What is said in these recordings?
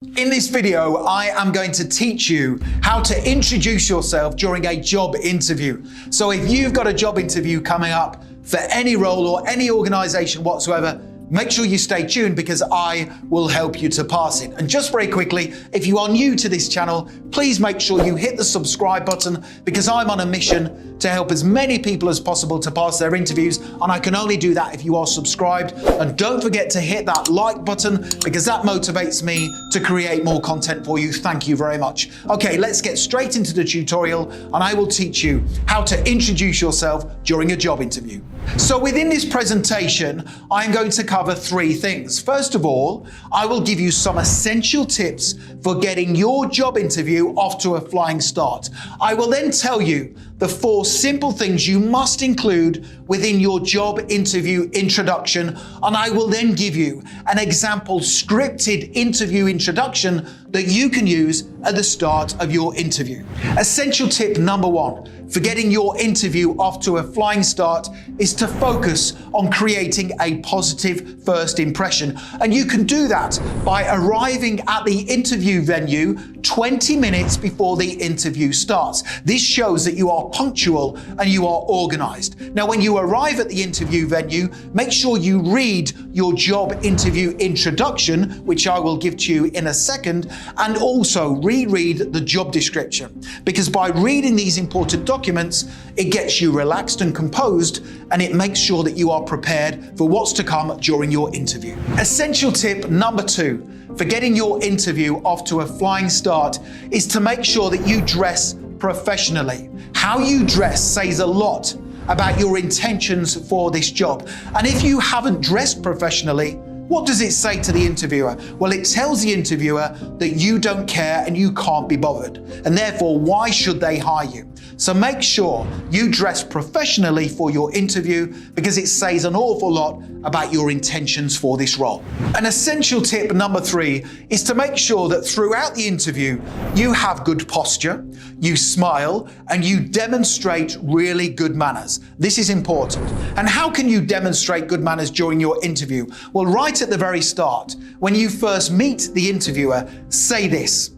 In this video, I am going to teach you how to introduce yourself during a job interview. So if you've got a job interview coming up for any role or any organization whatsoever, make sure you stay tuned because I will help you to pass it. And just very quickly, if you are new to this channel, please make sure you hit the subscribe button because I'm on a mission to help as many people as possible to pass their interviews. And I can only do that if you are subscribed. And don't forget to hit that like button because that motivates me to create more content for you. Thank you very much. Okay, let's get straight into the tutorial and I will teach you how to introduce yourself during a job interview. So within this presentation, I'm going to cover three things. First of all, I will give you some essential tips for getting your job interview off to a flying start. I will then tell you the 4 simple things you must include within your job interview introduction, and I will then give you an example scripted interview introduction that you can use at the start of your interview. Essential tip number 1 for getting your interview off to a flying start is to focus on creating a positive first impression. And you can do that by arriving at the interview venue 20 minutes before the interview starts. This shows that you are punctual and you are organized. Now, when you arrive at the interview venue, make sure you read your job interview introduction, which I will give to you in a second, and also reread the job description. Because by reading these important documents, it gets you relaxed and composed, and it makes sure that you are prepared for what's to come during your interview. Essential tip number 2 for getting your interview off to a flying start is to make sure that you dress professionally. How you dress says a lot about your intentions for this job. And if you haven't dressed professionally, what does it say to the interviewer? Well, it tells the interviewer that you don't care and you can't be bothered. And therefore, why should they hire you? So make sure you dress professionally for your interview because it says an awful lot about your intentions for this role. An essential tip number 3 is to make sure that throughout the interview, you have good posture, you smile, and you demonstrate really good manners. This is important. And how can you demonstrate good manners during your interview? Well, right at the very start, when you first meet the interviewer, say this: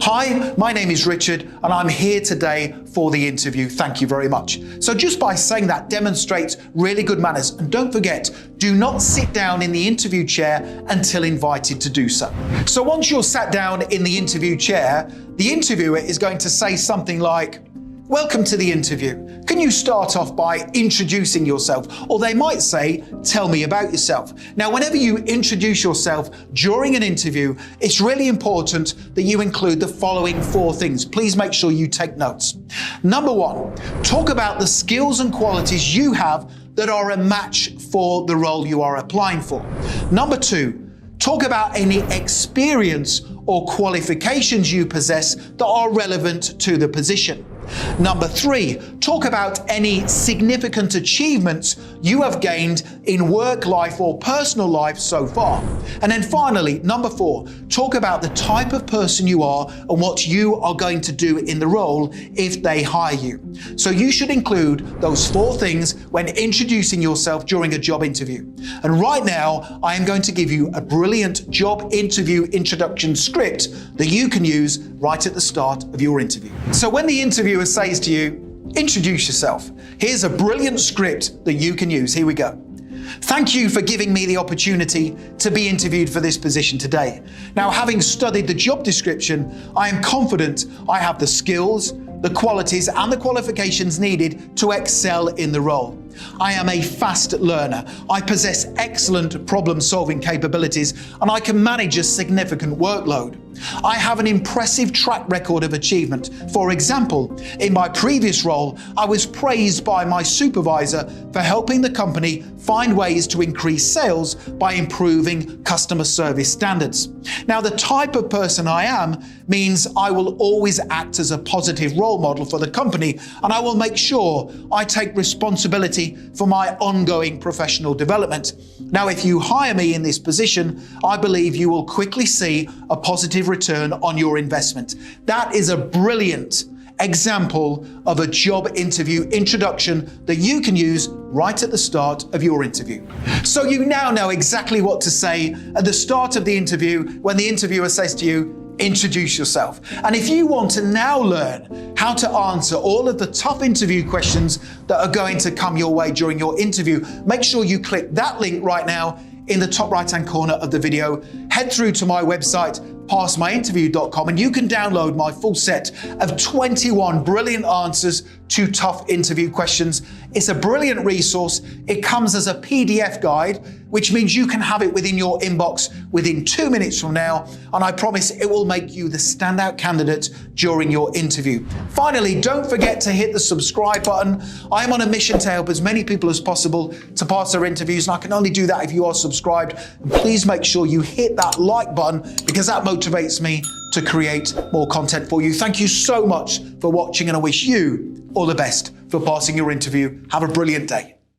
"Hi, my name is Richard and I'm here today for the interview. Thank you very much." So just by saying that demonstrates really good manners. And don't forget, do not sit down in the interview chair until invited to do so. So once you're sat down in the interview chair, the interviewer is going to say something like, "Welcome to the interview. Can you start off by introducing yourself?" Or they might say, "Tell me about yourself." Now, whenever you introduce yourself during an interview, it's really important that you include the following 4 things. Please make sure you take notes. Number 1, talk about the skills and qualities you have that are a match for the role you are applying for. Number 2, talk about any experience or qualifications you possess that are relevant to the position. Number 3, talk about any significant achievements you have gained in work life or personal life so far. And then finally, number 4, talk about the type of person you are and what you are going to do in the role if they hire you. So you should include those 4 things when introducing yourself during a job interview. And right now, I am going to give you a brilliant job interview introduction script that you can use right at the start of your interview. So when the interviewer says to you, "Introduce yourself," here's a brilliant script that you can use. Here we go. "Thank you for giving me the opportunity to be interviewed for this position today. Now, having studied the job description, I am confident I have the skills, the qualities and the qualifications needed to excel in the role. I am a fast learner. I possess excellent problem-solving capabilities and I can manage a significant workload. I have an impressive track record of achievement. For example, in my previous role, I was praised by my supervisor for helping the company find ways to increase sales by improving customer service standards. Now, the type of person I am means I will always act as a positive role model for the company, and I will make sure I take responsibility for my ongoing professional development. Now, if you hire me in this position, I believe you will quickly see a positive return on your investment." That is a brilliant example of a job interview introduction that you can use right at the start of your interview. So you now know exactly what to say at the start of the interview when the interviewer says to you, introduce yourself. And if you want to now learn how to answer all of the tough interview questions that are going to come your way during your interview, make sure you click that link right now in the top right-hand corner of the video. Head through to my website, passmyinterview.com, and you can download my full set of 21 brilliant answers to tough interview questions. It's a brilliant resource. It comes as a PDF guide, which means you can have it within your inbox within 2 minutes from now, and I promise it will make you the standout candidate during your interview. Finally, don't forget to hit the subscribe button. I am on a mission to help as many people as possible to pass their interviews, and I can only do that if you are subscribed. And please make sure you hit that like button, because that motivates me to create more content for you. Thank you so much for watching, and I wish you all the best for passing your interview. Have a brilliant day.